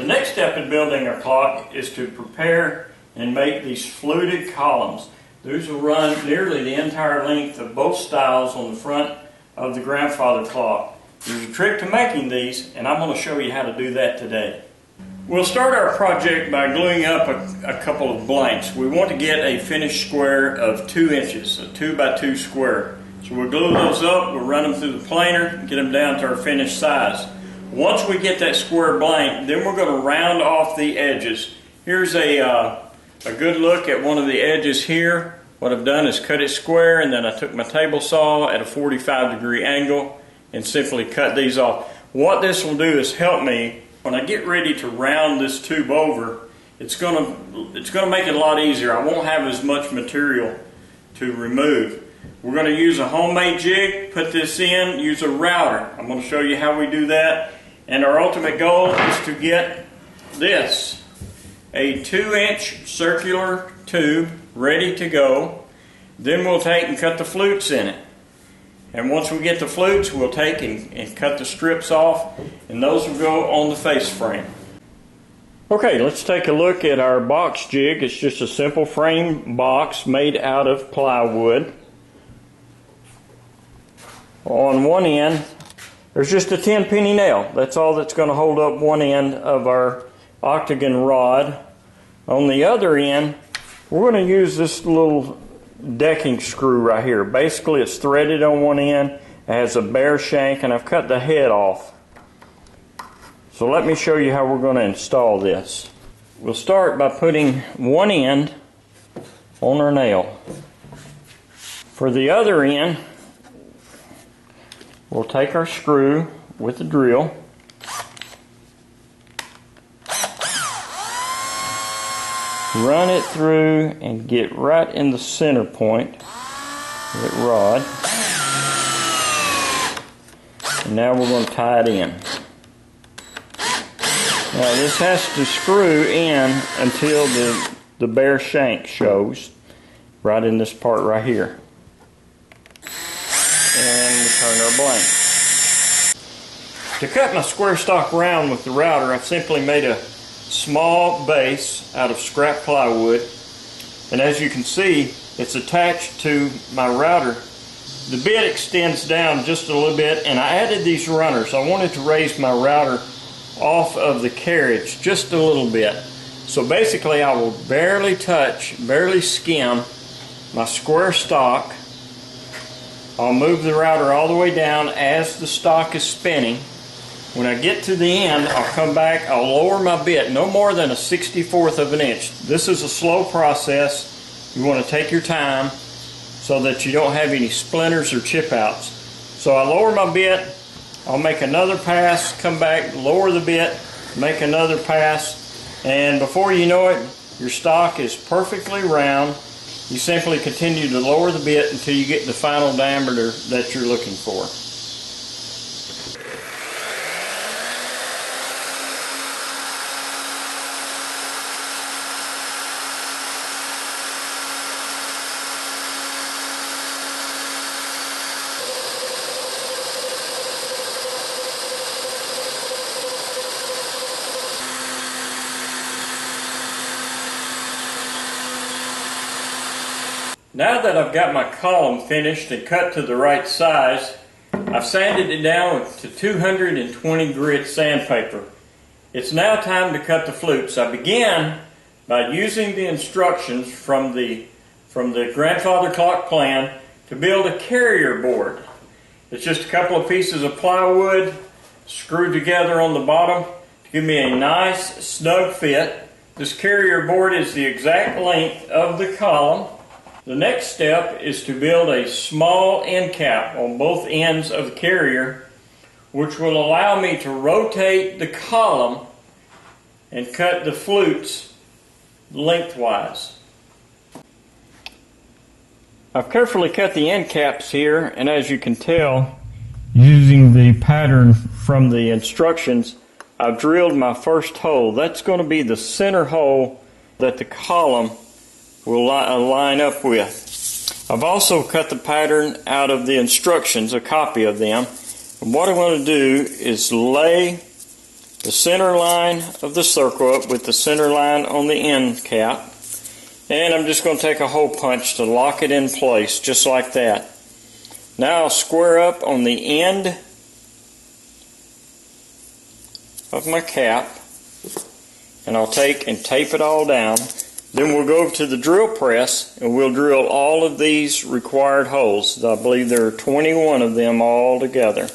The next step in building our clock is to prepare and make these fluted columns. These will run nearly the entire length of both styles on the front of the grandfather clock. There's a trick to making these, and I'm going to show you how to do that today. We'll start our project by gluing up a couple of blanks. We want to get a finished square of 2 inches, a 2 by 2 square. So we'll glue those up, we'll run them through the planer, get them down to our finished size. Once we get that square blank, then we're going to round off the edges. Here's a good look at one of the edges here. What I've done is cut it square, and then I took my table saw at a 45-degree angle and simply cut these off. What this will do is help me when I get ready to round this tube over. It's going to make it a lot easier. I won't have as much material to remove. We're going to use a homemade jig, put this in, use a router. I'm going to show you how we do that. And our ultimate goal is to get this, a 2-inch circular tube ready to go. Then we'll take and cut the flutes in it. And once we get the flutes, we'll take and cut the strips off, and those will go on the face frame. Okay, let's take a look at our box jig. It's just a simple frame box made out of plywood. On one end, there's just a 10-penny nail. That's all that's going to hold up one end of our octagon rod. On the other end, we're going to use this little decking screw right here. Basically, it's threaded on one end. It has a bare shank, and I've cut the head off. So let me show you how we're going to install this. We'll start by putting one end on our nail. For the other end, we'll take our screw with the drill, run it through and get right in the center point of that rod. And now we're going to tie it in. Now this has to screw in until the bare shank shows right in this part right here. And we turn our blank. To cut my square stock round with the router, I've simply made a small base out of scrap plywood, and as you can see, it's attached to my router. The bit extends down just a little bit, and I added these runners. I wanted to raise my router off of the carriage just a little bit. So basically I will barely skim my square stock. I'll move the router all the way down as the stock is spinning. When I get to the end, I'll come back, I'll lower my bit no more than a 1/64 of an inch. This is a slow process. You want to take your time so that you don't have any splinters or chip outs. So I lower my bit, I'll make another pass, come back, lower the bit, make another pass, and before you know it, your stock is perfectly round. You simply continue to lower the bit until you get the final diameter that you're looking for. Now that I've got my column finished and cut to the right size, I've sanded it down to 220 grit sandpaper. It's now time to cut the flutes. I began by using the instructions from the grandfather clock plan to build a carrier board. It's just a couple of pieces of plywood screwed together on the bottom to give me a nice snug fit. This carrier board is the exact length of the column. The next step is to build a small end cap on both ends of the carrier, which will allow me to rotate the column and cut the flutes lengthwise. I've carefully cut the end caps here, and as you can tell, using the pattern from the instructions, I've drilled my first hole. That's going to be the center hole that the column will line up with. I've also cut the pattern out of the instructions, a copy of them. And what I want to do is lay the center line of the circle up with the center line on the end cap. And I'm just going to take a hole punch to lock it in place, just like that. Now I'll square up on the end of my cap, and I'll take and tape it all down. Then we'll go over to the drill press and we'll drill all of these required holes. I believe there are 21 of them all together.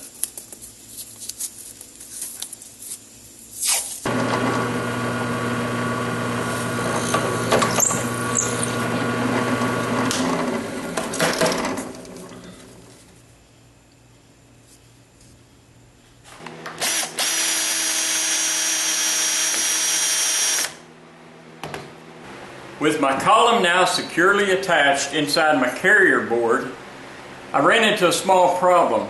With my column now securely attached inside my carrier board, I ran into a small problem.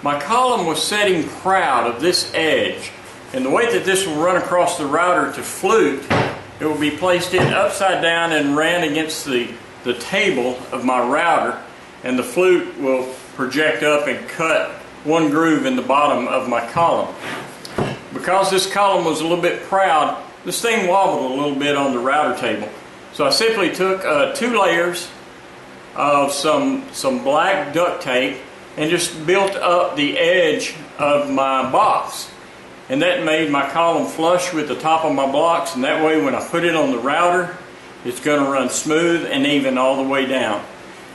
My column was setting proud of this edge, and the way that this will run across the router to flute, it will be placed in upside down and ran against the table of my router, and the flute will project up and cut one groove in the bottom of my column. Because this column was a little bit proud, this thing wobbled a little bit on the router table. So I simply took 2 layers of some black duct tape and just built up the edge of my box. And that made my column flush with the top of my blocks, and that way when I put it on the router, it's going to run smooth and even all the way down.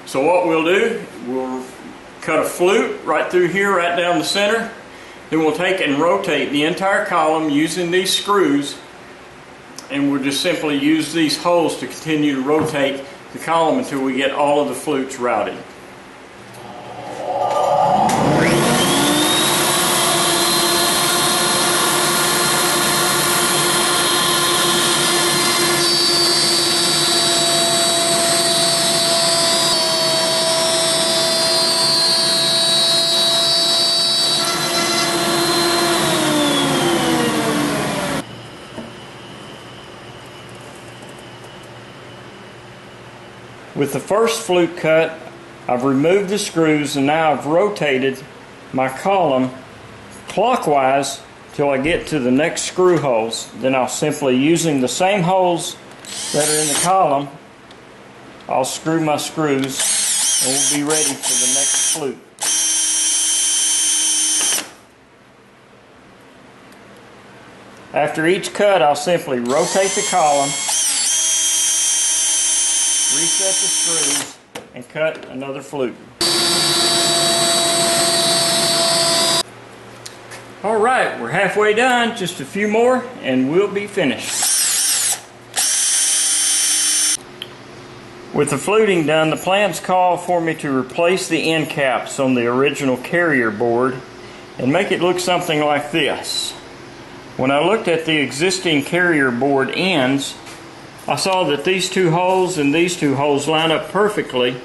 So what we'll do, we'll cut a flute right through here, right down the center. Then we'll take and rotate the entire column using these screws, and we'll just simply use these holes to continue to rotate the column until we get all of the flutes routed. With the first flute cut, I've removed the screws, and now I've rotated my column clockwise till I get to the next screw holes. Then I'll simply, using the same holes that are in the column, I'll screw my screws and we'll be ready for the next flute. After each cut, I'll simply rotate the column, reset the screws, and cut another flute. Alright, we're halfway done, just a few more and we'll be finished. With the fluting done, the plans call for me to replace the end caps on the original carrier board and make it look something like this. When I looked at the existing carrier board ends, I saw that these 2 holes and these 2 holes line up perfectly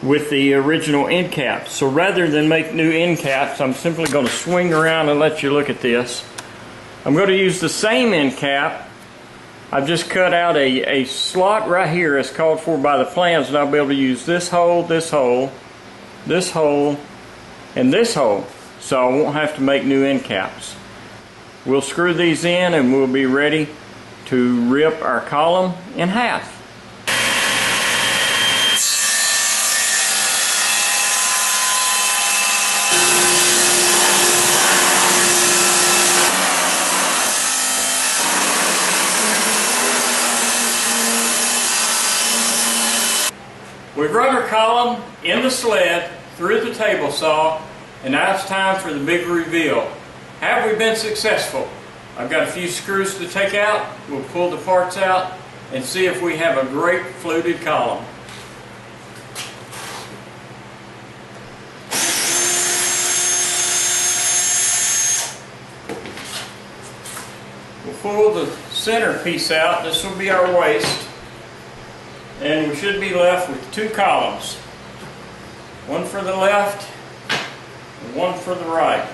with the original end caps. So rather than make new end caps, I'm simply going to swing around and let you look at this. I'm going to use the same end cap. I've just cut out a slot right here as called for by the plans, and I'll be able to use this hole, this hole, this hole, and this hole. So I won't have to make new end caps. We'll screw these in and we'll be ready to rip our column in half. We've run our column in the sled through the table saw, and now it's time for the big reveal. Have we been successful? I've got a few screws to take out. We'll pull the parts out and see if we have a great fluted column. We'll pull the center piece out. This will be our waist. And we should be left with 2 columns. One for the left and one for the right.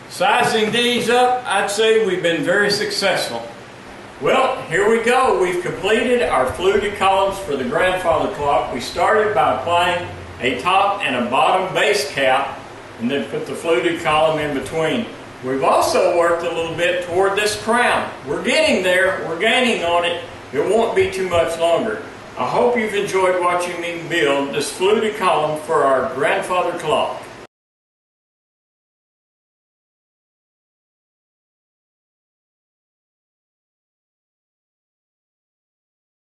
Sizing these up, I'd say we've been very successful. Well, here we go. We've completed our fluted columns for the grandfather clock. We started by applying a top and a bottom base cap and then put the fluted column in between. We've also worked a little bit toward this crown. We're getting there. We're gaining on it. It won't be too much longer. I hope you've enjoyed watching me build this fluted column for our grandfather clock.